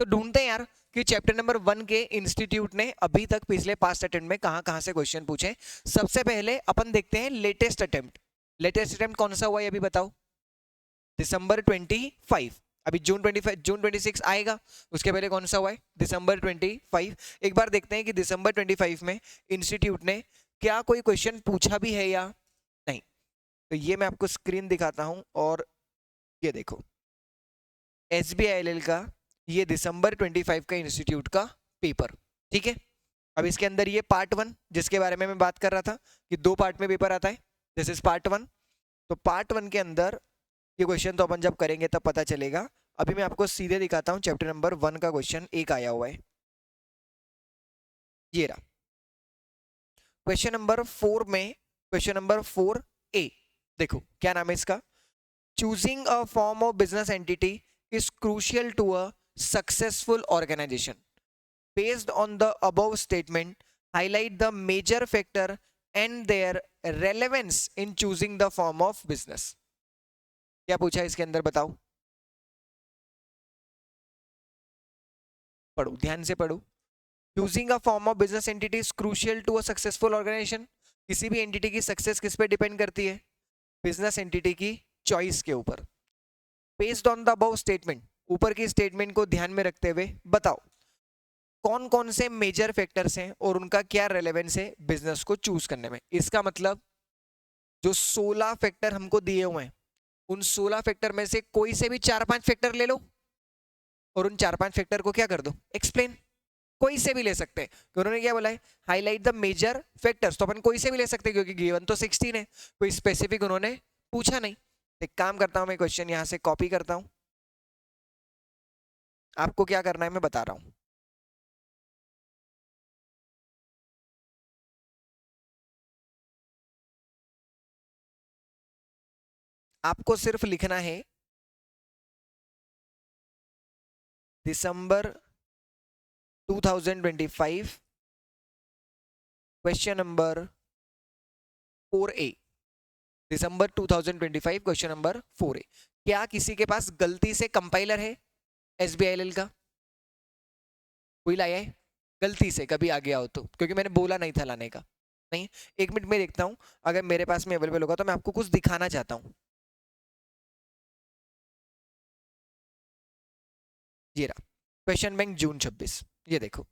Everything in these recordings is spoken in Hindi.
तो ढूंढते हैं यार कि चैप्टर नंबर 1 के इंस्टीट्यूट ने अभी तक पिछले पास्ट अटेम्प्ट में कहां कहां से क्वेश्चन पूछे। सबसे पहले अपन देखते हैं लेटेस्ट अटेम्प्ट। लेटेस्ट अटेम्प्ट कौन सा हुआ है अभी बताओ? दिसंबर 25। अभी जून 25, जून 26 आएगा, उसके पहले कौन सा हुआ है? दिसंबर 25। एक बार देखते हैं कि दिसंबर 25 में इंस्टीट्यूट ने क्या कोई क्वेश्चन पूछा भी है या नहीं। तो ये मैं आपको स्क्रीन दिखाता हूं, और ये देखो SBILL का ये दिसंबर 25 का इंस्टीट्यूट का पेपर, ठीक है। अब इसके अंदर ये पार्ट 1 जिसके बारे में मैं बात कर रहा था कि 2 पार्ट में पेपर आता है, दिस इज पार्ट 1। तो पार्ट 1 के अंदर ये क्वेश्चन तो अपन जब करेंगे तब पता चलेगा। अभी मैं आपको सीधे दिखाता हूं, चैप्टर नंबर 1 का क्वेश्चन एक आया हुआ है, ये रहा। क्वेश्चन नंबर 4 में, क्वेश्चन नंबर 4A, देखो क्या नाम है इसका? Choosing a form of business entity is crucial to a successful organisation. Based on the above statement, highlight the major factor and their relevance in choosing the form of business. क्या पूछा है इसके अंदर बताओ? पढ़ो, ध्यान से पढ़ो। Choosing a form of business entity is crucial to a successful organization. किसी भी एंटिटी की सक्सेस किस पे डिपेंड करती है? बिजनेस एंटिटी की चॉइस के ऊपर। Based on the above statement, ऊपर की स्टेटमेंट को ध्यान में रखते हुए बताओ कौन कौन से मेजर फैक्टर्स हैं और उनका क्या रेलेवेंस है बिजनेस को चूज करने में। इसका मतलब जो 16 फैक्टर हमको दिए हुए हैं, उन 16 फैक्टर में से कोई से भी 4-5 फैक्टर ले लो और उन 4-5 फैक्टर को क्या कर दो? एक्सप्लेन। कोई से भी ले सकते हैं, उन्होंने क्या बोला है? Highlight the major factors. तो अपन कोई से भी ले सकते हैं क्योंकि गिवन तो 16 है, कोई स्पेसिफिक उन्होंने पूछा नहीं। एक काम करता हूं, मैं क्वेश्चन यहां से कॉपी करता हूं, आपको क्या करना है मैं बता रहा हूं। आपको सिर्फ लिखना है दिसंबर 2025 क्वेश्चन नंबर 4A। दिसंबर 2025 क्वेश्चन नंबर 4A। क्या किसी के पास गलती से कंपाइलर है SBILL का? कोई लाया है गलती से, कभी आ गया हो तो? क्योंकि मैंने बोला नहीं था लाने का। नहीं, एक मिनट में देखता हूं, अगर मेरे पास में अवेलेबल होगा तो मैं आपको कुछ दिखाना चाहता हूं। ये रहा क्वेश्चन बैंक जून 26। ये देखो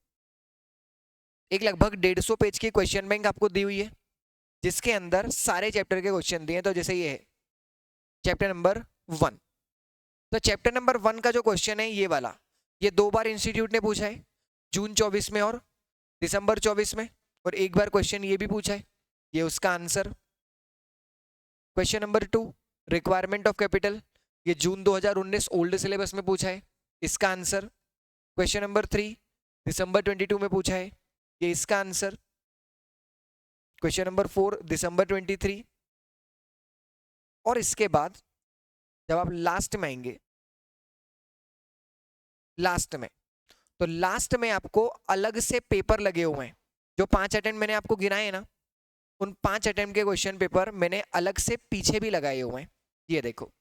एक लगभग 150 पेज की क्वेश्चन बैंक आपको दी हुई है, जिसके अंदर सारे चैप्टर के क्वेश्चन दिए हैं। तो जैसे ये है चैप्टर नंबर 1, तो चैप्टर नंबर 1 का जो क्वेश्चन है ये वाला, ये 2 बार इंस्टीट्यूट ने पूछा है, जून 24 में और दिसंबर 24 में, और एक बार क्वेश्चन ये भी पूछा है, ये उसका answer. Question number 2, requirement of capital, ये जून 2019 ओल्ड सिलेबस में पूछा है, इसका आंसर। क्वेश्चन नंबर 3 दिसंबर 22 में पूछा है, ये इसका आंसर। क्वेश्चन नंबर 4 दिसंबर 23। और इसके बाद जब आप लास्ट में आएंगे, लास्ट में, तो लास्ट में आपको अलग से पेपर लगे हुए हैं। जो 5 अटेम्प्ट मैंने आपको गिनाए हैं ना, उन 5 अटेम्प्ट के क्वेश्चन पेपर मैंने अलग से पीछे भी लगाए हुए हैं। ये देखो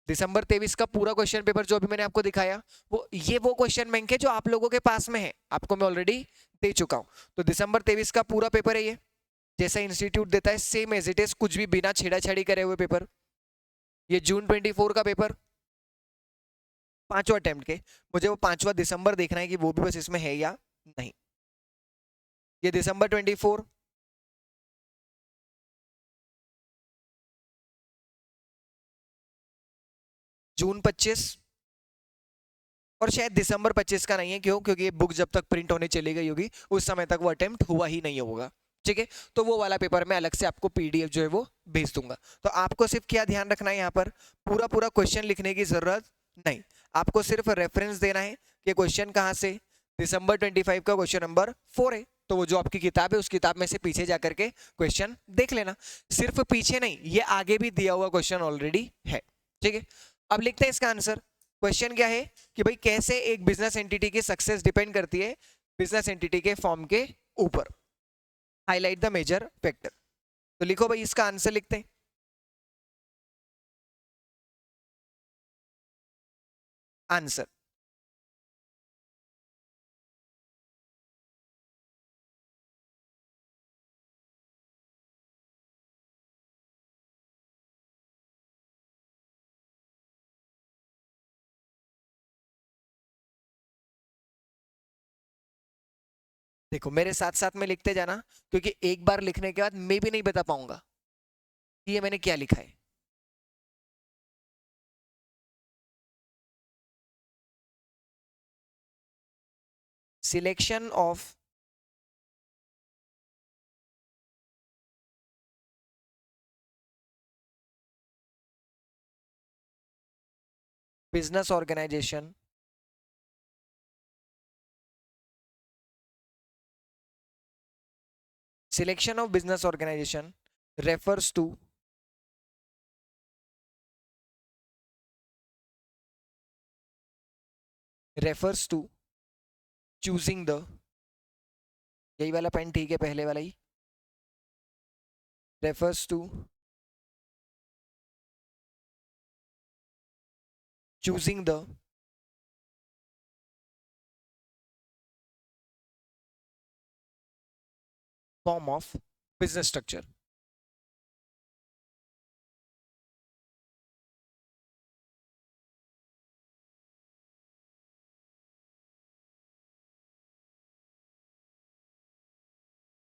दिसंबर 23 का पूरा क्वेश्चन पेपर जो अभी मैंने आपको दिखाया, वो क्वेश्चन बैंक है जो आप लोगों के पास में है, आपको मैं ऑलरेडी दे चुका हूं। तो दिसंबर 23 का पूरा पेपर है ये, जैसा इंस्टीट्यूट देता है सेम एज इट इज, कुछ भी बिना छेड़ाछाड़ी करे हुए पेपर। ये जून 24 का पेपर 5वां अटेम्प्ट के, मुझे वो 5वां दिसंबर देखना है कि वो भी बस इसमें है या नहीं। ये दिसंबर 24, जून 25, और शायद दिसंबर 25 का नहीं है। क्यों? क्योंकि ये बुक जब तक प्रिंट होने चली गई होगी उस समय तक वो अटेम्प्ट हुआ ही नहीं होगा। ठीक है, तो वो वाला पेपर मैं अलग से आपको PDF जो है वो भेज दूंगा। तो आपको सिर्फ क्या ध्यान रखना है, यहाँ पर पूरा पूरा क्वेश्चन लिखने की जरूरत नहीं, आपको सिर्फ रेफरेंस देना है कि क्वेश्चन कहाँ से, दिसंबर 25 का क्वेश्चन नंबर 4 है। तो वो जो आपकी किताब है उस किताब में से पीछे जाकर के क्वेश्चन देख लेना। सिर्फ पीछे नहीं, ये आगे भी दिया हुआ क्वेश्चन ऑलरेडी है। ठीक है, अब लिखते हैं इसका आंसर। क्वेश्चन क्या है कि भाई कैसे एक बिजनेस एंटिटी की सक्सेस डिपेंड करती है बिजनेस एंटिटी के फॉर्म के ऊपर। Highlight the major factor. तो लिखो भाई, इसका आंसर लिखते हैं। आंसर देखो मेरे साथ साथ में लिखते जाना, क्योंकि एक बार लिखने के बाद मैं भी नहीं बता पाऊंगा कि ये मैंने क्या लिखा है। Selection of business organisation selection of business organization refers to refers to choosing the, यही वाला पेन ठीक है, पहले वाला ही, refers to choosing the form of business structure.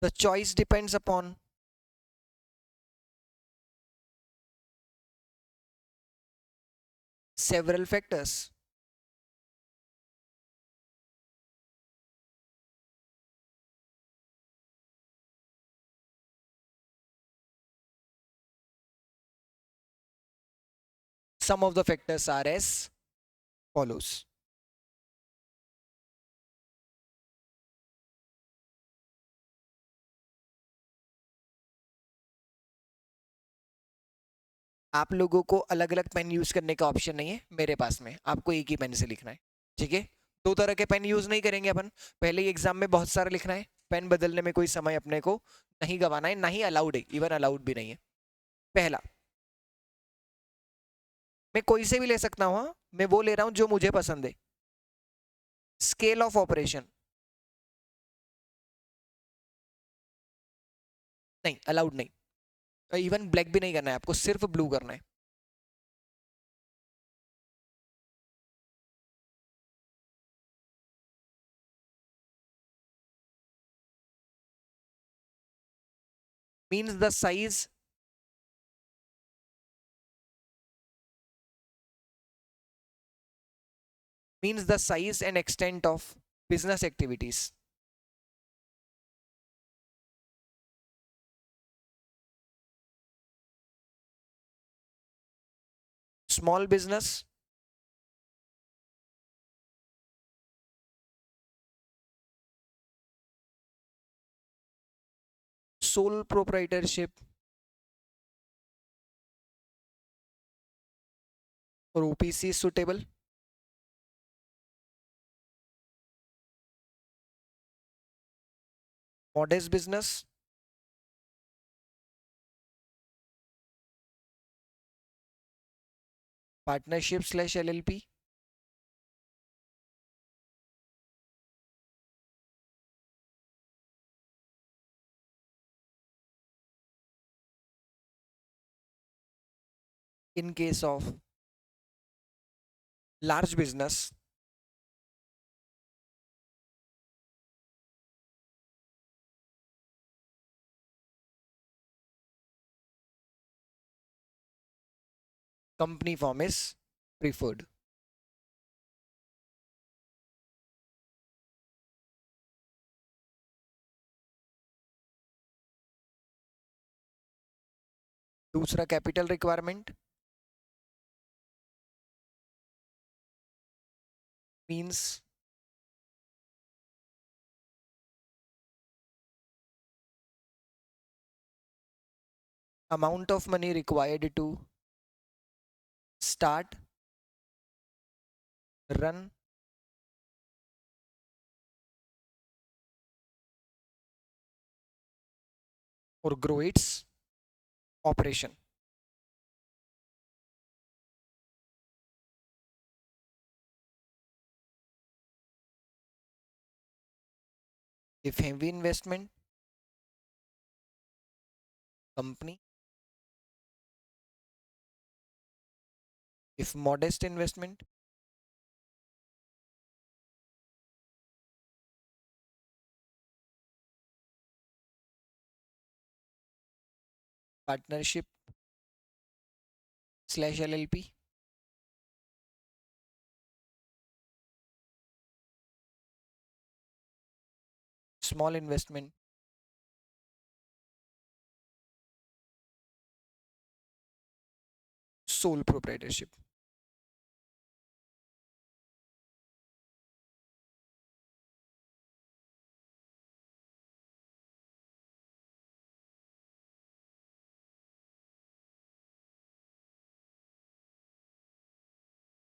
The choice depends upon several factors. Some of the factors are as follows. आप लोगों को अलग अलग पेन यूज करने का ऑप्शन नहीं है मेरे पास में, आपको एक ही पेन से लिखना है, ठीक है। दो तरह के पेन यूज नहीं करेंगे अपन, पहले ही एग्जाम में बहुत सारा लिखना है, पेन बदलने में कोई समय अपने को नहीं गवाना है, ना ही अलाउड है, इवन अलाउड भी नहीं है। पहला, मैं कोई से भी ले सकता हूँ, हाँ? मैं वो ले रहा हूँ जो मुझे पसंद है। स्केल ऑफ ऑपरेशन नहीं, अलाउड नहीं, इवन ब्लैक भी नहीं करना है आपको, सिर्फ ब्लू करना है। Means the size means the size and extent of business activities. Small business, sole proprietorship or OPC is suitable. Modest business, partnership slash LLP. In case of large business, company form is preferred. दूसरा capital requirement means amount of money required to start, run, or grow its operation. If heavy investment, company. If modest investment, partnership / LLP, small investment, sole proprietorship.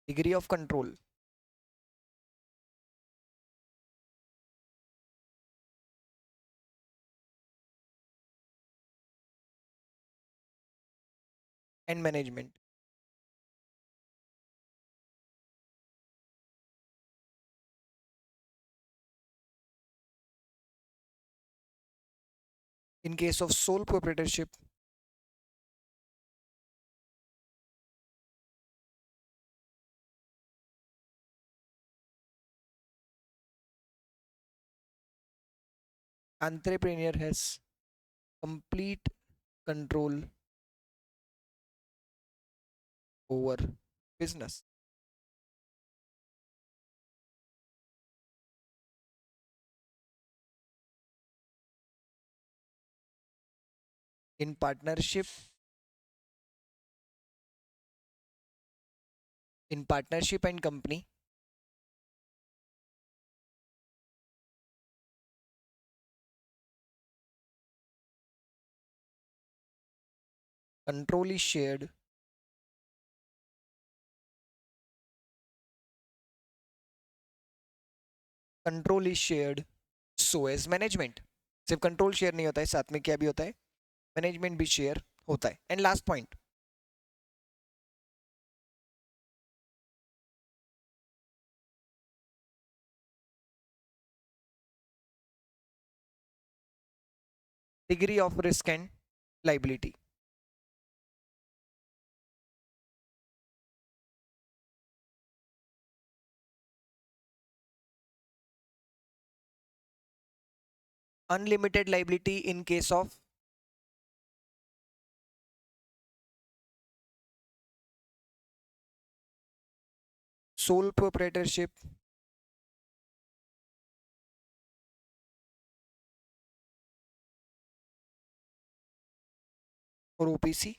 Degree of control, and management. In case of sole proprietorship, entrepreneur has complete control over business. In partnership and company, control is shared, control is shared, so as management. सिर्फ कंट्रोल शेयर नहीं होता है, साथ में क्या भी होता है, मैनेजमेंट भी शेयर होता है. And last point, degree of risk and liability. Unlimited liability in case of sole proprietorship और OPC.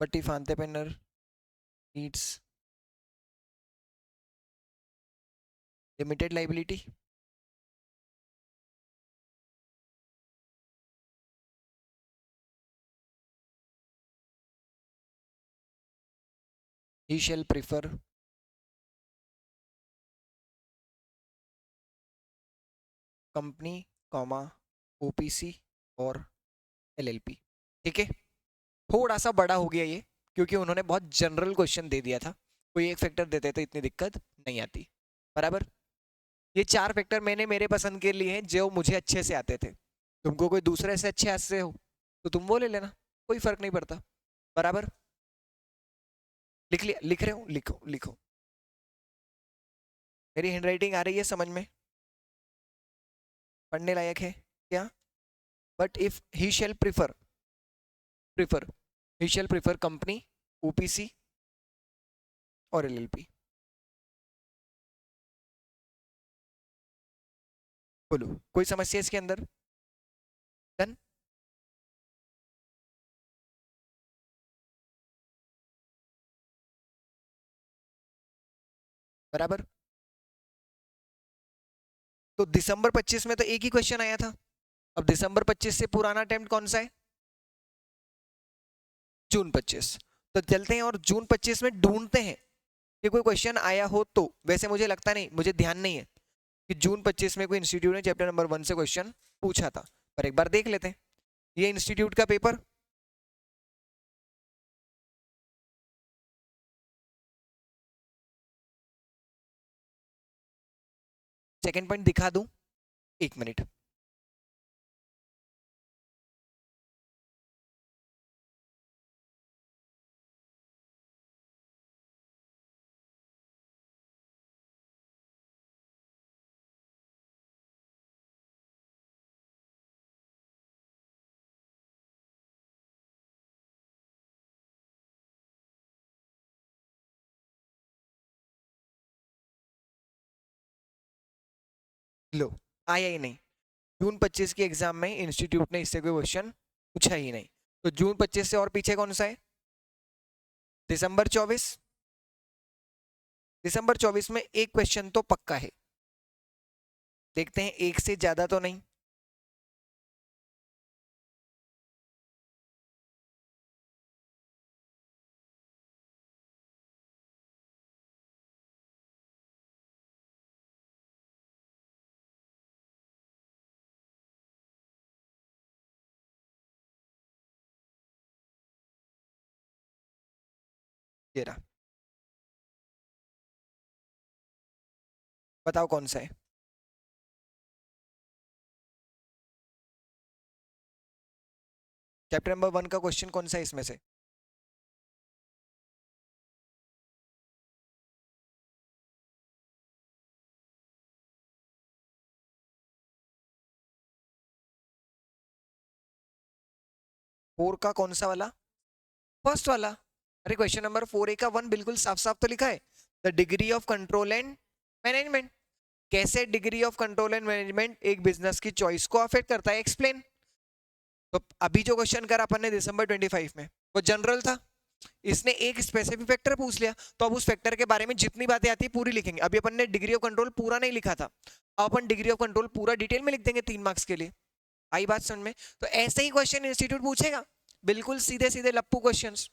But if entrepreneur needs limited liability, he shall prefer company comma OPC और LLP. ठीक है, थोड़ा सा बड़ा हो गया ये, क्योंकि उन्होंने बहुत जनरल क्वेश्चन दे दिया था. कोई एक फैक्टर देते तो इतनी दिक्कत नहीं आती. बराबर. ये 4 फैक्टर मैंने मेरे पसंद के लिए हैं, जो मुझे अच्छे से आते थे. तुमको कोई दूसरे से अच्छे हाथ से हो तो तुम वो ले लेना, कोई फर्क नहीं पड़ता. बराबर. लिख लिया? लिख रहे हो? लिखो लिखो. मेरी हैंडराइटिंग आ रही है समझ में? पढ़ने लायक है क्या? But if he shall prefer he shall prefer company, OPC और LLP. बोलो, कोई समस्या इसके अंदर? डन. बराबर. तो दिसंबर 25 में तो एक ही क्वेश्चन आया था. अब दिसंबर 25 से पुराना अटेम्प्ट कौन सा है? जून 25. तो चलते हैं और जून 25 में ढूंढते हैं कि कोई क्वेश्चन आया हो तो. वैसे मुझे लगता नहीं, मुझे ध्यान नहीं है कि जून 25 में कोई इंस्टीट्यूट ने चैप्टर नंबर 1 से क्वेश्चन पूछा था. पर एक बार देख लेते हैं. ये इंस्टीट्यूट का पेपर, सेकंड पॉइंट दिखा दूं? एक मिनट. लो, आया ही नहीं। जून 25 के एग्जाम में इंस्टीट्यूट ने इससे कोई क्वेश्चन पूछा ही नहीं। तो जून 25 से और पीछे कौन सा है? दिसंबर 24। दिसंबर 24 में एक क्वेश्चन तो पक्का है, देखते हैं एक से ज्यादा तो नहीं। ये रहा, बताओ कौन सा है? चैप्टर नंबर 1 का क्वेश्चन कौन सा है इसमें से? फोर का कौन सा वाला? फर्स्ट वाला। अरे क्वेश्चन नंबर 4A का 1 बिल्कुल साफ साफ तो लिखा है, the degree of control and management. कैसे degree of control and management एक बिजनेस की चॉइस को अफेक्ट करता है, एक्सप्लेन। तो अभी जो क्वेश्चन करा अपन ने दिसंबर 25 में, वो जनरल था। इसने एक स्पेसिफिक फैक्टर पूछ लिया, तो अब उस फैक्टर के बारे में जितनी बातें आती है पूरी लिखेंगे। अभी अपन ने डिग्री ऑफ कंट्रोल पूरा नहीं लिखा था, अब अपन डिग्री ऑफ कंट्रोल पूरा डिटेल में लिख देंगे 3 मार्क्स के लिए। आई बात समझ में? तो ऐसे ही क्वेश्चन इंस्टीट्यूट पूछेगा, बिल्कुल सीधे सीधे लप्पू क्वेश्चंस।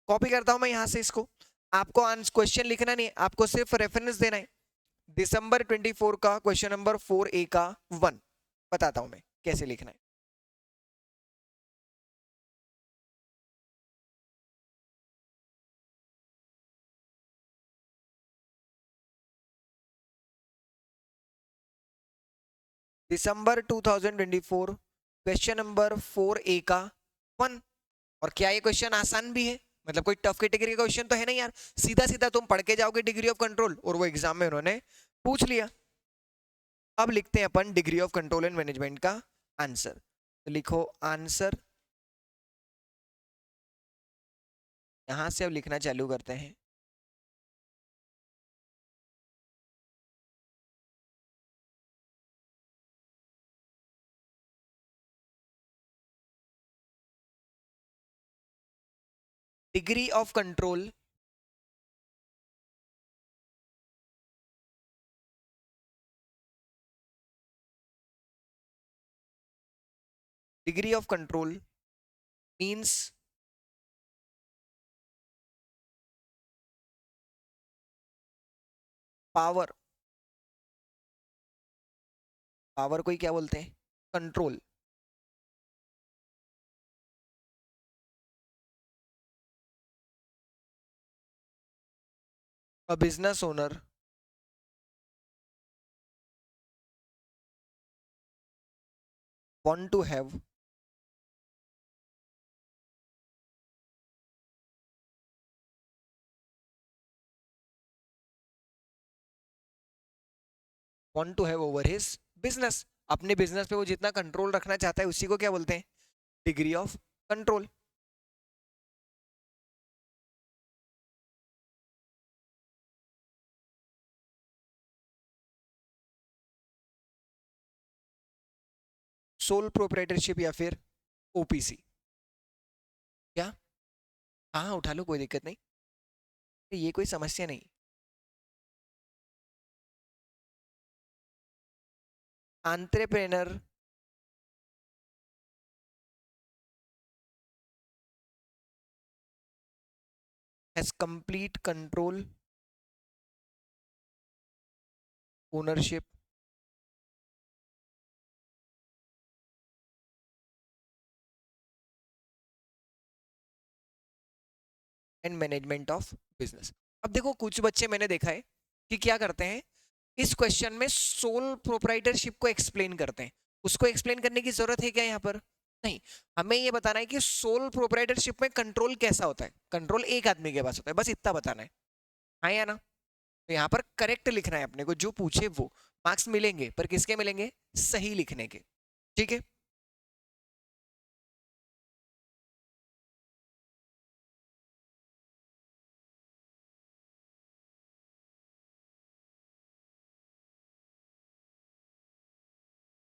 कॉपी करता हूं मैं यहां से इसको, आपको क्वेश्चन लिखना नहीं है, आपको सिर्फ रेफरेंस देना है। दिसंबर 24 का क्वेश्चन नंबर 4A का 1 बताता हूं मैं कैसे लिखना है। दिसंबर 2024 क्वेश्चन नंबर 4A का 1। और क्या ये क्वेश्चन आसान भी है? मतलब कोई टफ कैटेगरी का क्वेश्चन तो है नहीं यार, सीधा सीधा तुम पढ़ के जाओगे डिग्री ऑफ कंट्रोल, और वो एग्जाम में उन्होंने पूछ लिया। अब लिखते हैं अपन degree of control and management का आंसर। तो लिखो आंसर, यहां से अब लिखना चालू करते हैं। Degree of control degree of control means power. Power को ही क्या बोलते हैं? Control. A business owner want to have over his business। अपने बिजनेस पे वो जितना कंट्रोल रखना चाहता है उसी को क्या बोलते हैं? Degree of control. Sole proprietorship या फिर ओपीसी। क्या? हाँ हाँ, उठा लो, कोई दिक्कत नहीं, ये कोई समस्या नहीं। Entrepreneur has complete control, ownership and management of business. अब देखो कुछ बच्चे मैंने देखा है कि क्या करते हैं, इस क्वेश्चन में सोल प्रोप्राइटरशिप को एक्सप्लेन करते हैं। उसको एक्सप्लेन करने की जरूरत है क्या यहाँ पर? नहीं। हमें ये बताना है कि सोल प्रोप्राइटरशिप में कंट्रोल कैसा होता है, कंट्रोल एक आदमी के पास होता है, बस इतना बताना है। हाँ या ना? तो यहाँ पर करेक्ट लिखना है अपने को, जो पूछे वो। मार्क्स मिलेंगे पर किसके मिलेंगे? सही लिखने के। ठीक है।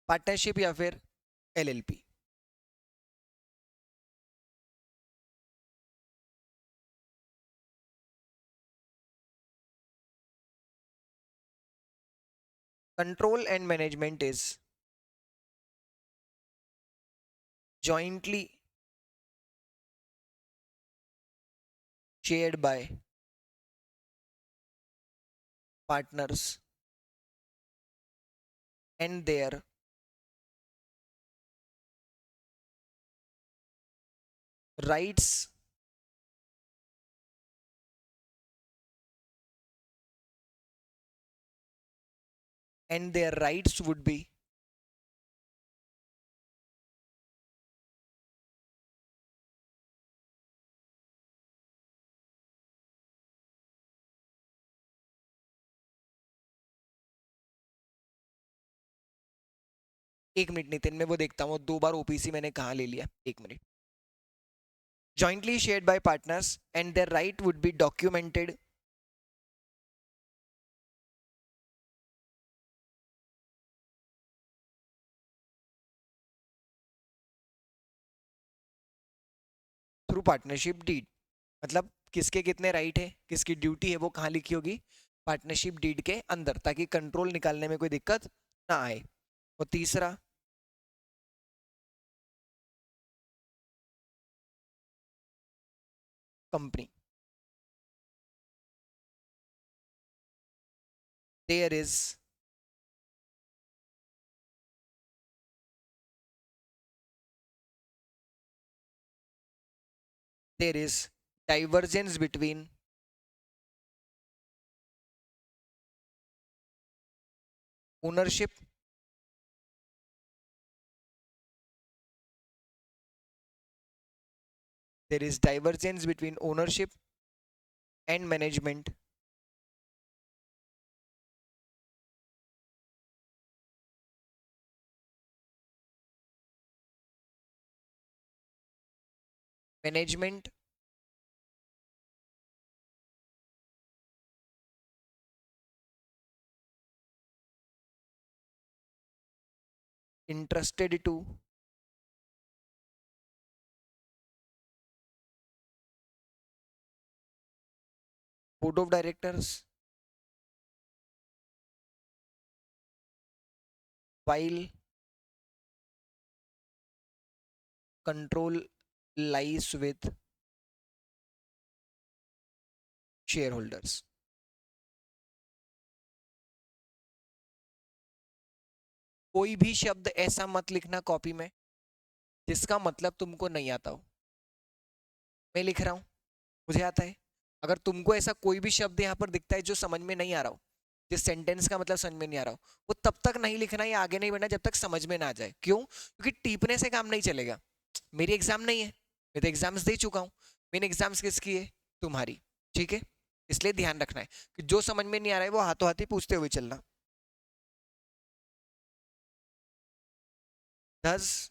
पार्टनरशिप या फिर LLP? Control and management is jointly shared by partners and their rights would be एक मिनट नितिन, मैं वो देखता हूँ 2 बार ओपीसी मैंने कहाँ ले लिया, एक minute. jointly shared by partners and their right would be documented through partnership deed। मतलब किसके कितने राइट है, किसकी ड्यूटी है, वो कहाँ लिखी होगी? पार्टनरशिप डीड के अंदर, ताकि कंट्रोल निकालने में कोई दिक्कत ना आए। और तीसरा, company, there is divergence between ownership there is divergence between ownership and management management interested to board of directors while control lies with shareholders। कोई भी शब्द ऐसा मत लिखना कॉपी में जिसका मतलब तुमको नहीं आता हो। मैं लिख रहा हूं, मुझे आता है। अगर तुमको ऐसा कोई भी शब्द यहाँ पर दिखता है जो समझ में नहीं आ रहा हो, जिस सेंटेंस का मतलब समझ में नहीं आ रहा हो, वो तब तक नहीं लिखना या आगे नहीं बढ़ना जब तक समझ में ना आ जाए। क्यों? क्योंकि टीपने से काम नहीं चलेगा। मेरी एग्जाम नहीं है, मैं तो एग्जाम्स दे चुका हूँ। मैंने एग्जाम्स किसकी है? तुम्हारी। ठीक है, इसलिए ध्यान रखना है कि जो समझ में नहीं आ रहा है वो हाथों हाथ ही पूछते हुए चलना। 10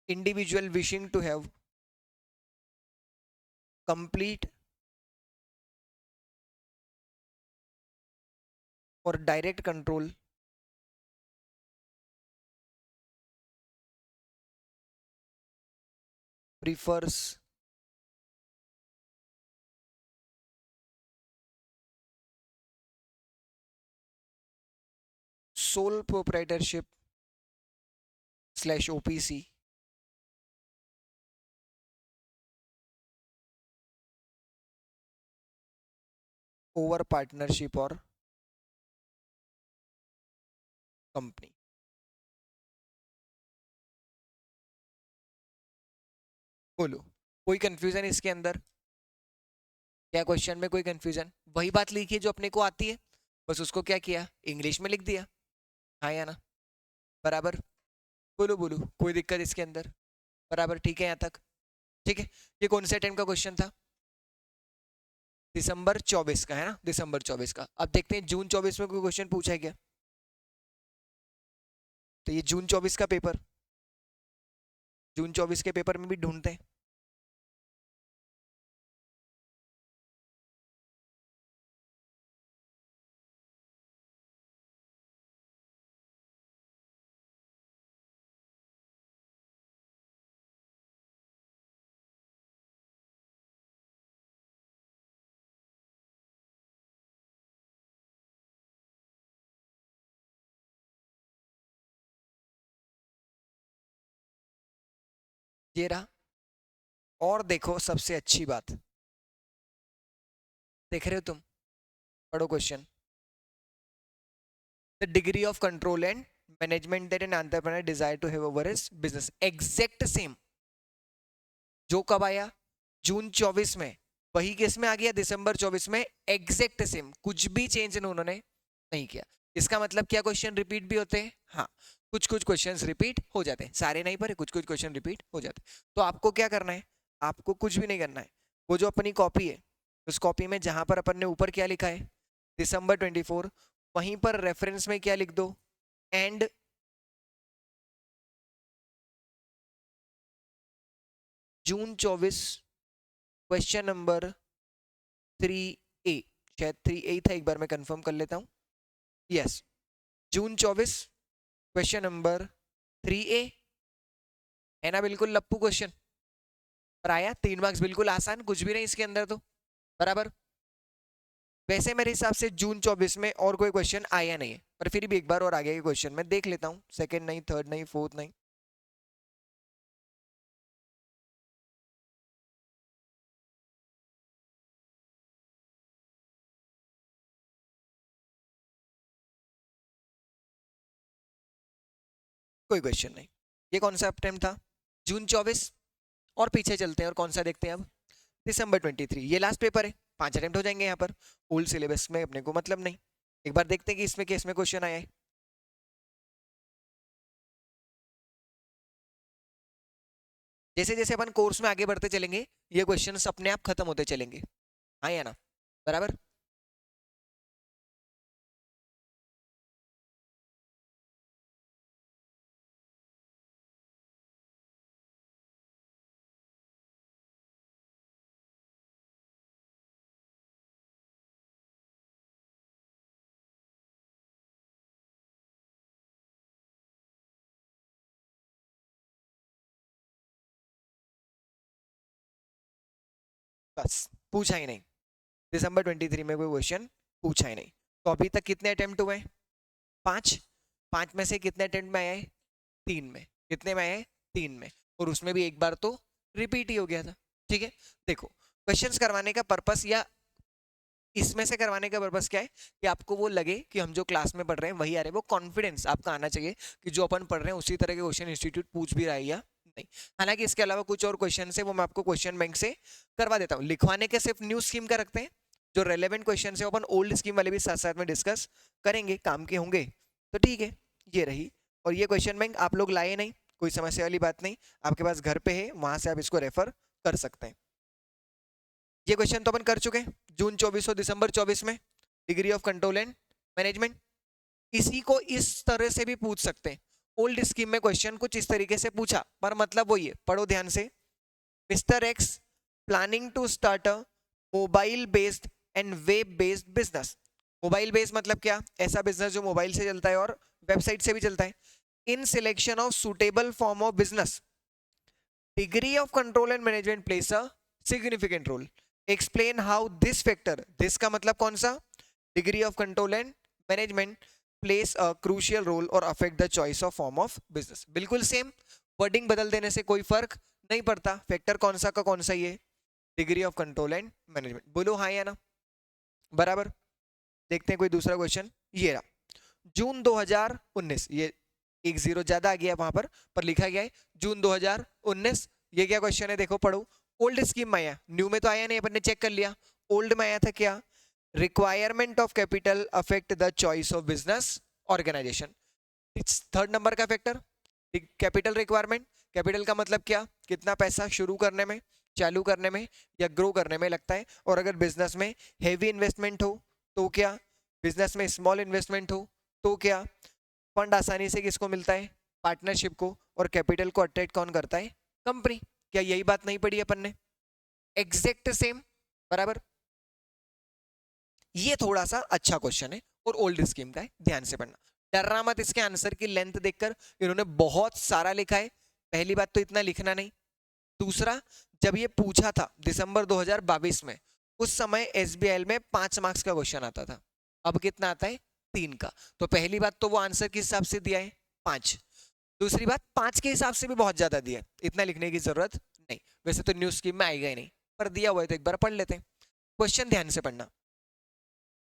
individual wishing to have complete or direct control prefers sole proprietorship / OPC over partnership or company। बोलो, कोई कंफ्यूजन इसके अंदर? क्या क्वेश्चन में कोई कंफ्यूजन? वही बात लिखी है जो अपने को आती है, बस उसको क्या किया, इंग्लिश में लिख दिया। हाँ या ना? बराबर? बोलो बोलो, कोई दिक्कत इसके अंदर? बराबर, ठीक है यहाँ तक? ठीक है। ये कौन से टाइम का क्वेश्चन था? दिसंबर 24 का है ना, दिसंबर 24 का। अब देखते हैं जून 24 में कोई क्वेश्चन पूछा है क्या? तो ये जून 24 का पेपर, जून 24 के पेपर में भी ढूंढते हैं। ये रहा। और देखो सबसे अच्छी बात, देख रहे हो तुम, पढ़ो question. The degree of control and management that an entrepreneur desire to have over his business, exact same जो कब आया, जून 24 में, वही केस में आ गया दिसंबर 24 में, एग्जैक्ट सेम, कुछ भी चेंज उन्होंने नहीं किया। इसका मतलब क्या क्वेश्चन रिपीट भी होते हैं? हाँ, कुछ कुछ क्वेश्चंस रिपीट हो जाते हैं, सारे नहीं पर कुछ कुछ क्वेश्चन रिपीट हो जाते हैं। तो आपको क्या करना है, आपको कुछ भी नहीं करना है, वो जो अपनी कॉपी है उस कॉपी में जहां पर अपन ने ऊपर क्या लिखा है दिसंबर 24, वहीं पर रेफरेंस में क्या लिख दो, and June 24 question number 3A, शायद 3A था, एक बार मैं कंफर्म कर लेता हूं। यस, जून 24 क्वेश्चन नंबर 3A है ना, बिल्कुल लप्पू क्वेश्चन पर आया 3 मार्क्स, बिल्कुल आसान, कुछ भी नहीं इसके अंदर तो बराबर। वैसे मेरे हिसाब से जून 24 में और कोई क्वेश्चन आया नहीं है, पर फिर भी एक बार और आगे के क्वेश्चन मैं देख लेता हूँ, सेकंड नहीं, थर्ड नहीं, फोर्थ नहीं। कोई क्वेश्चन नहीं। ये कौन सा अटेम्प्ट था, जून 24। और पीछे चलते हैं और कौन सा देखते हैं अब, दिसंबर 23। ये लास्ट पेपर है, 5 अटेम्प्ट हो जाएंगे यहाँ पर, ओल्ड सिलेबस में अपने को मतलब नहीं। एक बार देखते हैं कि इसमें केस में क्वेश्चन आया है। जैसे जैसे अपन कोर्स में आगे बढ़ते चलेंगे ये क्वेश्चंस अपने आप खत्म होते चलेंगे, हाँ या ना, बराबर। बस पूछा ही नहीं, दिसंबर 23 में कोई क्वेश्चन पूछा ही नहीं। तो अभी तक कितने अटेम्प्ट हुए हैं, 5। 5 में से कितने अटेम्प्ट में आए हैं, 3 में। कितने में आए हैं, 3 में, और उसमें भी एक बार तो रिपीट ही हो गया था। ठीक है, देखो क्वेश्चंस करवाने का पर्पस या इसमें से करवाने का पर्पस क्या है कि आपको वो लगे कि हम जो क्लास में पढ़ रहे हैं वही आ रहे हैं, वो कॉन्फिडेंस आपका आना चाहिए कि जो अपन पढ़ रहे हैं उसी तरह के क्वेश्चन इंस्टीट्यूट पूछ भी रहा है या नहीं। हालांकि इसके अलावा कुछ और क्वेश्चन है वो मैं आपको क्वेश्चन बैंक से करवा देता हूँ। लिखवाने के सिर्फ न्यू स्कीम का रखते हैं, जो रेलेवेंट क्वेश्चन है अपन ओल्ड स्कीम वाले भी साथ साथ में डिस्कस करेंगे, काम के होंगे तो ठीक है। ये रही, और ये क्वेश्चन बैंक आप लोग लाए नहीं, कोई समस्या वाली बात नहीं, आपके पास घर पे है, वहां से आप इसको रेफर कर सकते हैं। ये क्वेश्चन तो अपन कर चुके हैं जून 24 और दिसंबर 24 में, degree of control and management. इसी को इस तरह से भी पूछ सकते हैं, ओल्ड स्कीम में क्वेश्चन कुछ इस तरीके से पूछा, पर मतलब वही है, पढ़ो ध्यान से। Mister x planning to start a mobile based and web based business. Mobile based मतलब क्या, ऐसा बिजनेस जो मोबाइल से चलता है और वेबसाइट से भी चलता है। In selection of suitable form of business, degree of control and management plays a significant role. Explain how this factor, this का मतलब कौन सा, degree of control and management plays a crucial role और affect the choice of form of business. बिल्कुल सेम, वर्डिंग बदल देने से कोई फर्क नहीं पड़ता, फैक्टर कौन सा का कौन सा, ये degree of control and management. बोलो हाँ या ना, बराबर। देखते हैं कोई दूसरा क्वेश्चन, ये रहा जून 2019, ये 1 0 ज्यादा आ गया वहां पर लिखा गया है जून 2019। ये क्या क्वेश्चन है, देखो पढ़ो। ओल्ड स्कीम में आया, न्यू में तो आया नहीं, अपन ने चेक कर लिया। ओल्ड में आया था क्या, requirement of capital affect the choice of business organisation. Third number का फैक्टर कैपिटल रिक्वायरमेंट। कैपिटल का मतलब क्या, कितना पैसा शुरू करने में, चालू करने में या ग्रो करने में लगता है। और अगर बिजनेस में हेवी इन्वेस्टमेंट हो तो क्या, बिजनेस में स्मॉल इन्वेस्टमेंट हो तो क्या, फंड आसानी से किसको मिलता है, पार्टनरशिप को और कैपिटल को अट्रैक्ट कौन करता है? कंपनी। क्या यही बात नहीं पढ़ी अपन ने? एग्जैक्ट सेम, बराबर। ये थोड़ा सा अच्छा क्वेश्चन है और ओल्ड स्कीम का है, ध्यान से पढ़ना। डरना मत इसके आंसर की लेंथ देखकर, इन्होंने बहुत सारा लिखा है। पहली बात तो इतना लिखना नहीं। दूसरा, जब ये पूछा था दिसंबर 2022 में, उस समय एसबीआई में 5 मार्क्स का क्वेश्चन आता था। अब कितना आता है? 3 का। तो पहली बात तो वो आंसर किस हिसाब से दिया है? 5। दूसरी बात, 5 के हिसाब से भी बहुत ज्यादा दिया है, इतना लिखने की जरूरत नहीं। वैसे तो न्यूज स्कीम में आएगा ही नहीं, पर दिया हुआ है तो एक बार पढ़ लेते हैं। क्वेश्चन ध्यान से पढ़ना।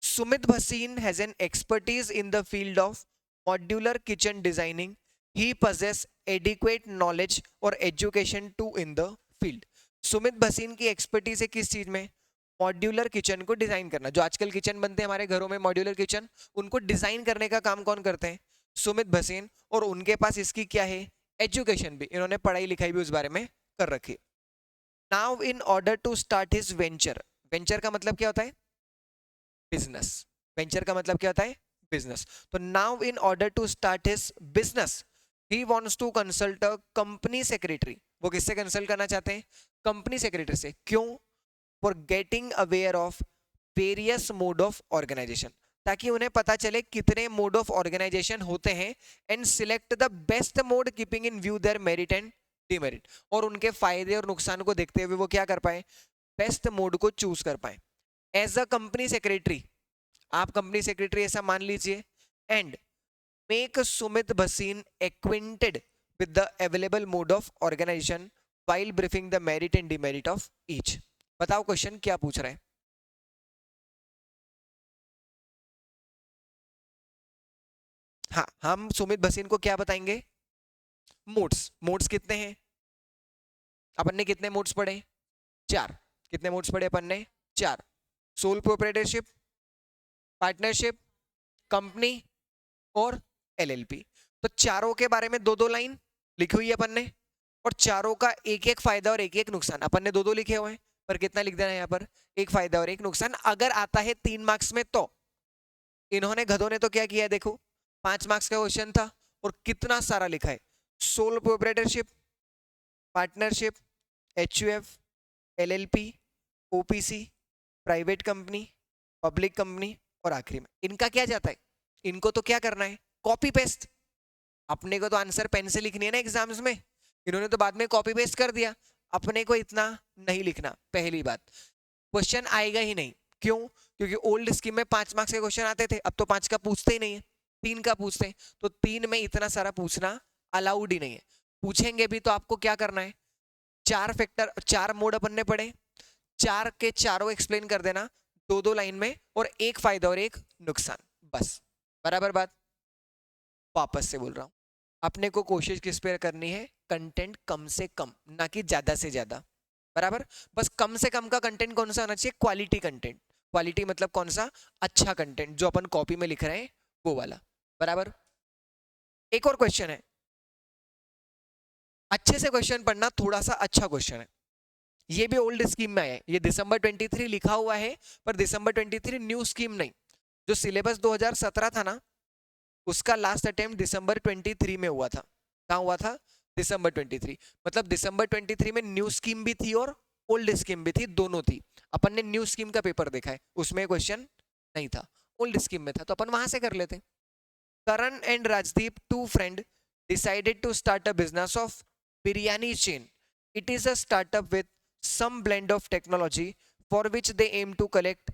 Sumit Bhasin has an expertise in the field of modular kitchen designing. He possesses adequate knowledge or education too in the field. Sumit Bhasin की एक्सपर्टीज है किस चीज में? मॉड्यूलर किचन को डिजाइन करना। जो आजकल किचन बनते हैं हमारे घरों में मॉड्यूलर किचन, उनको डिजाइन करने का काम कौन करते हैं? सुमित भसीन। और उनके पास इसकी क्या है? एजुकेशन भी, इन्होंने पढ़ाई लिखाई भी उस बारे में कर रखी। Now in order to start his venture, venture का मतलब क्या होता है? बिजनेस। वेंचर का मतलब क्या होता है? बिजनेस। तो now in order to start his business he wants to consult a company secretary. वो किससे कंसल्ट करना चाहते हैं? कंपनी सेक्रेटरी से। क्यों? For getting aware of various mode of organisation, ताकि उन्हें पता चले कितने मोड ऑफ ऑर्गेनाइजेशन होते हैं, and select the best mode keeping in view their merit and demerit. और उनके फायदे और नुकसान को देखते हुए वो क्या कर पाए? बेस्ट मोड को चूज कर पाए। एज अ कंपनी सेक्रेटरी, आप कंपनी सेक्रेटरी ऐसा मान लीजिए, and make Sumit Bhasin acquainted with the available mode of organisation while briefing the merit and demerit of each. बताओ क्वेश्चन क्या पूछ रहा है? हाँ, हम सुमित भसीन को क्या बताएंगे? मोड्स। मोड्स कितने हैं? अपन ने कितने मोड्स पढ़े? 4। कितने मोड्स पढ़े अपन ने? 4। सोल प्रोप्राइटरशिप, पार्टनरशिप, कंपनी और एलएलपी। तो चारों के बारे में 2-2 लाइन लिखी हुई है अपन ने, और चारों का एक एक फायदा और एक एक नुकसान अपन ने 2-2 लिखे हुए हैं। पर कितना लिख देना है यहाँ पर? एक फायदा और एक नुकसान। अगर आता है 3 मार्क्स में तो इन्होंने गधों ने तो क्या किया? देखो, 5 मार्क्स का क्वेश्चन था और कितना सारा लिखा है। Sole proprietorship, partnership, HUF, LLP, OPC, private company, public company, और आखिरी में इनका क्या जाता है? इनको तो क्या करना है? Copy paste. अपने को तो आंसर पेन से लिखनी है ना एग्जाम्स में, इन्होंने तो बाद में कॉपी पेस्ट कर दिया। अपने को इतना नहीं लिखना, पहली बात। क्वेश्चन आएगा ही नहीं। क्यों? क्योंकि ओल्ड स्कीम में 5 मार्क्स के क्वेश्चन आते थे, अब तो 5 का पूछते ही नहीं है, 3 का पूछते हैं। तो 3 में इतना सारा पूछना अलाउड ही नहीं है। पूछेंगे भी तो आपको क्या करना है? 4 फैक्टर, 4 मोड अपन ने पढ़े, 4 के चारों एक्सप्लेन कर देना 2-2 लाइन में, और एक फायदा और एक नुकसान, बस। बराबर बात? वापस से बोल रहा हूं, अपने को कोशिश किस पे करनी है? कंटेंट कम से कम, ना कि ज्यादा से ज्यादा। बराबर? बस कम से कम का कंटेंट कौन सा होना चाहिए? Quality content. क्वालिटी मतलब कौन सा? अच्छा कंटेंट, जो अपन कॉपी में लिख रहे हैं वो वाला। बराबर? एक और क्वेश्चन है, अच्छे से क्वेश्चन पढ़ना, थोड़ा सा अच्छा क्वेश्चन है। ये भी ओल्ड स्कीम में है, ये दिसंबर 23 लिखा हुआ है, पर दिसंबर 23 न्यू स्कीम नहीं। जो सिलेबस 2017 था ना, उसका लास्ट अटेम्प्ट दिसंबर 23 में हुआ था। कहाँ हुआ था? दिसंबर 23। मतलब दिसंबर 23 में न्यू स्कीम भी थी और ओल्ड स्कीम भी थी, दोनों थी। अपन ने न्यू स्कीम का पेपर देखा है, उसमें क्वेश्चन नहीं था, ओल्ड स्कीम में था, तो अपन वहां से कर लेते। Karan and Rajdeep, two friend, decided to start a business of biryani chain. It is a startup with some blend of technology for which they aim to collect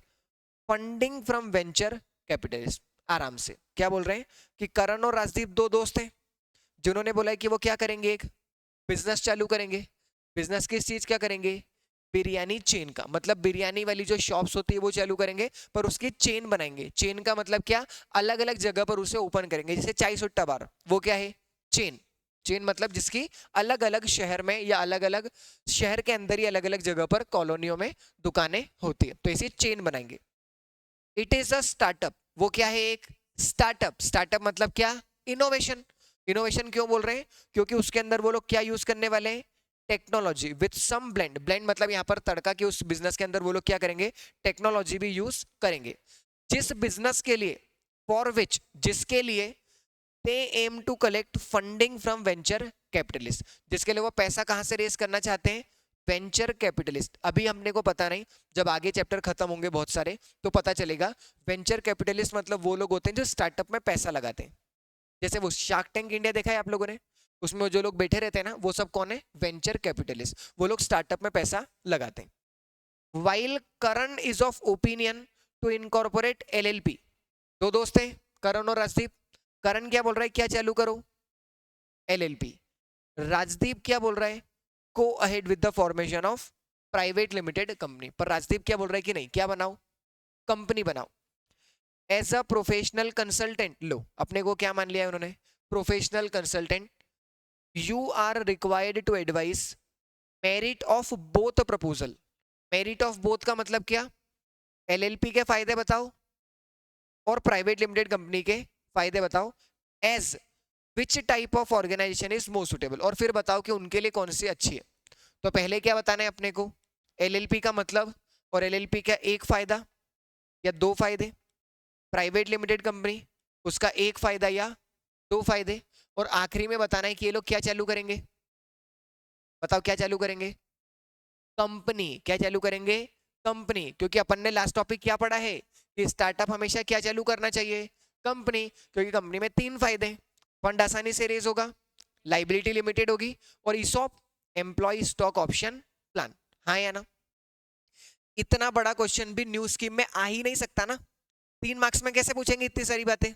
funding from venture capitalists। आराम से क्या बोल रहे हैं? कि करण और राजदीप 2 दोस्त हैं, जिन्होंने बोला है कि वो क्या करेंगे? एक बिजनेस चालू करेंगे। बिजनेस किस चीज का करेंगे? बिरयानी चेन का। मतलब बिरयानी वाली जो शॉप्स होती है वो चालू करेंगे, पर उसकी चेन बनाएंगे। चेन का मतलब क्या? अलग अलग जगह पर उसे ओपन करेंगे। जैसे चाय सुट्टा बार, वो क्या है? चेन। चेन मतलब जिसकी अलग अलग शहर में या अलग अलग शहर के अंदर ही अलग अलग जगह पर कॉलोनियों में दुकानें होती है, तो इसे चेन बनाएंगे। It is a startup. वो क्या है? एक स्टार्टअप। स्टार्टअप मतलब क्या? इनोवेशन। इनोवेशन क्यों बोल रहे हैं? क्योंकि उसके अंदर वो लोग क्या यूज करने वाले हैं? Technology with some blend. Blend मतलब यहाँ पर तड़का, कि उस बिजनेस के अंदर वो लोग क्या करेंगे? टेक्नोलॉजी भी यूज करेंगे। जिस बिजनेस के लिए, फॉर विच, जिसके लिए they aim to collect funding from venture capitalist, जिसके लिए वो पैसा कहां से रेस करना चाहते हैं, वेंचर कैपिटलिस्ट। अभी हमने को पता नहीं, जब आगे चैप्टर खत्म होंगे बहुत सारे तो पता चलेगा। वेंचर कैपिटलिस्ट मतलब वो लोग होते हैं जो स्टार्टअप में पैसा लगाते हैं। जैसे वो शार्क टैंक इंडिया देखा है आप लोगों ने, उसमें जो लोग बैठे रहते हैं ना, वो सब कौन है, वेंचर कैपिटलिस्ट। वो लोग स्टार्टअप में पैसा लगाते हैं। While Karan is of opinion to incorporate LLP, दो दोस्त हैं करण और राजदीप। करण क्या बोल रहा है, क्या चालू करो, एलएलपी। राजदीप क्या बोल रहा है, go ahead with the formation of private limited company. पर राजदीप क्या बोल रहा है कि नहीं, क्या बनाओ, कंपनी बनाओ। एज अ प्रोफेशनल कंसल्टेंट, लो अपने को क्या मान लिया है उन्होंने, professional consultant, you are required to advise merit of both proposal. Merit of both का मतलब क्या, एलएलपी के फायदे बताओ और प्राइवेट लिमिटेड कंपनी के फायदे बताओ। As which type of organisation is most suitable, और फिर बताओ कि उनके लिए कौन सी अच्छी है। तो पहले क्या बताना है अपने को, एलएलपी का मतलब और एलएलपी का एक फायदा या दो फायदे, प्राइवेट लिमिटेड कंपनी उसका एक फायदा या दो फायदे, और आखिरी में बताना है कि ये लोग क्या चालू करेंगे, बताओ क्या चालू करेंगे, कंपनी। क्या चालू करेंगे, कंपनी। क्योंकि अपन ने लास्ट टॉपिक क्या पढ़ा है कि स्टार्टअप हमेशा क्या चालू करना चाहिए, कंपनी। क्योंकि कंपनी में तीन फायदे, फंड आसानी से रेज होगा, लाइबिलिटी लिमिटेड होगी, और ESOP employ stock option plan. हाँ या ना। इतना बड़ा क्वेश्चन भी न्यू स्कीम में आ ही नहीं सकता ना, 3 मार्क्स में कैसे पूछेंगे इतनी सारी बातें,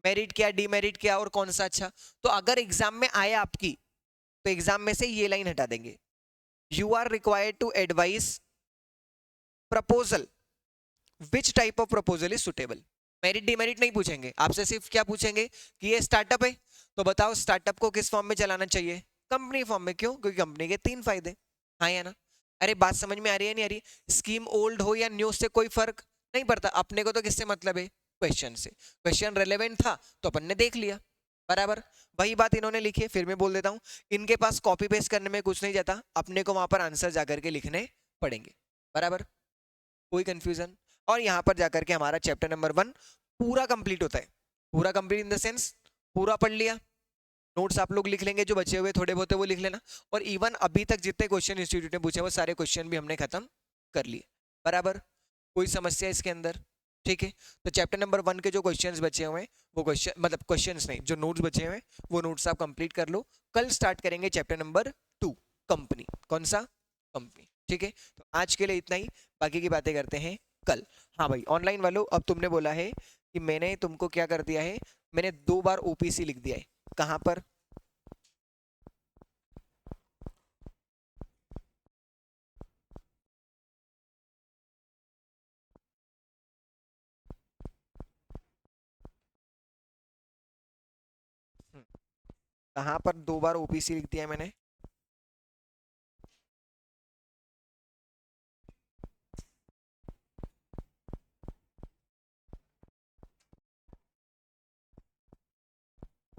मेरिट क्या, डीमेरिट क्या, और कौन सा अच्छा। तो अगर एग्जाम में आया आपकी, तो एग्जाम में से ये लाइन हटा देंगे, you are required to advise proposal, which type of proposal is suitable. Merit demerit नहीं पूछेंगे आपसे, सिर्फ क्या पूछेंगे कि ये स्टार्टअप है, तो बताओ स्टार्टअप को किस फॉर्म में चलाना चाहिए, कंपनी फॉर्म में। क्यों, क्योंकि कंपनी के 3 फायदे। हाँ या ना। अरे बात समझ में आ रही है नहीं आ रही, स्कीम ओल्ड हो या न्यू से कोई फर्क नहीं पड़ता, अपने को तो किससे मतलब है, क्वेश्चन से। क्वेश्चन रेलेवेंट था तो अपन ने देख लिया, बराबर। वही बात इन्होंने लिखी है, फिर मैं बोल देता हूँ, इनके पास कॉपी पेस्ट करने में कुछ नहीं जाता, अपने को वहां पर आंसर जाकर के लिखने पड़ेंगे, बराबर, कोई कंफ्यूजन। और यहाँ पर जाकर के हमारा चैप्टर नंबर 1 पूरा कंप्लीट होता है। पूरा कंप्लीट इन द सेंस पूरा पढ़ लिया, नोट्स आप लोग लिख लेंगे, जो बचे हुए थोड़े बहुत वो लिख लेना, और इवन अभी तक जितने क्वेश्चन इंस्टीट्यूट ने पूछे वो सारे क्वेश्चन भी हमने खत्म कर लिए, बराबर। कोई समस्या इसके अंदर, ठीक है। तो चैप्टर नंबर 1 के जो क्वेश्चंस बचे हुए हैं, वो क्वेश्चन मतलब क्वेश्चंस नहीं, जो नोट्स बचे हुए हैं वो नोट्स आप कंप्लीट कर लो। कल स्टार्ट करेंगे चैप्टर नंबर 2, कंपनी। कौन सा, कंपनी, ठीक है। तो आज के लिए इतना ही, बाकी की बातें करते हैं कल। हाँ भाई ऑनलाइन वालों, अब तुमने बोला है कि मैंने तुमको क्या कर दिया है, मैंने 2 बार ओपीसी लिख दिया है। कहां पर, कहां पर 2 बार ओपीसी लिख दिया है मैंने,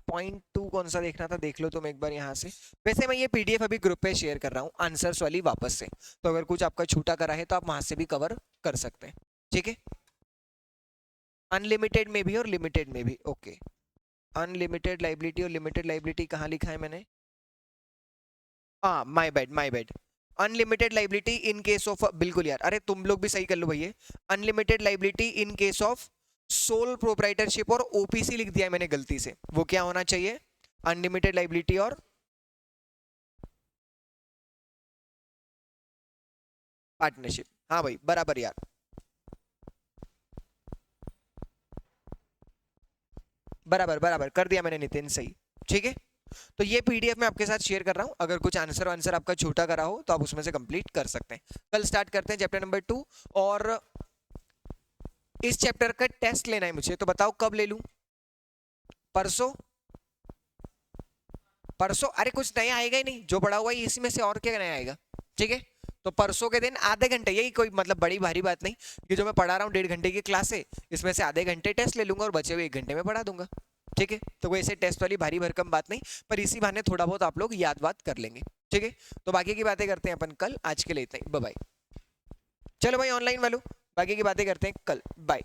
पॉइंट 2 कौन सा देखना था, देख लो तुम एक बार यहाँ से। वैसे मैं ये पीडीएफ अभी ग्रुप पे शेयर कर रहा हूँ आंसर्स वाली वापस से, तो अगर कुछ आपका छूटा करा है तो आप वहां से भी कवर कर सकते हैं, ठीक है। अनलिमिटेड में भी और लिमिटेड में भी, ओके। अनलिमिटेड लाइबिलिटी और लिमिटेड लाइबिलिटी कहाँ लिखा है मैंने, हाँ my bad my bad. Unlimited liability in case of, बिल्कुल यार, अरे तुम लोग भी सही कर लो भैया। Unlimited liability in case of sole proprietorship, और ओपीसी लिख दिया है मैंने गलती से, वो क्या होना चाहिए, अनलिमिटेड लाइबिलिटी और पार्टनरशिप। हाँ भाई बराबर यार, बराबर बराबर कर दिया मैंने नितिन, सही, ठीक है। तो ये पीडीएफ मैं आपके साथ शेयर कर रहा हूँ, अगर कुछ आंसर आंसर आपका छोटा करा हो तो आप उसमें से कंप्लीट कर सकते हैं। कल स्टार्ट करते हैं चैप्टर नंबर 2, और इस चैप्टर का टेस्ट लेना है मुझे, तो बताओ कब ले लूं, परसों, परसों। अरे कुछ नया आएगा ही नहीं, जो पढ़ा हुआ है इसी में से और क्या नया आएगा, ठीक है। तो परसों के दिन आधे घंटे, यही कोई मतलब बड़ी भारी बात नहीं कि जो मैं पढ़ा रहा हूँ 1.5 घंटे की क्लास है, इसमें से आधे घंटे टेस्ट ले लूंगा और बचे हुए 1 घंटे में पढ़ा दूंगा, ठीक है। तो कोई ऐसे टेस्ट वाली भारी भरकम बात नहीं, पर इसी बहाने थोड़ा बहुत आप लोग याद बात कर लेंगे, ठीक है। तो बाकी की बातें करते हैं अपन कल, आज के लिए इतना ही, बाय बाय। चलो भाई ऑनलाइन वालों, बाकी की बातें करते हैं कल, बाय।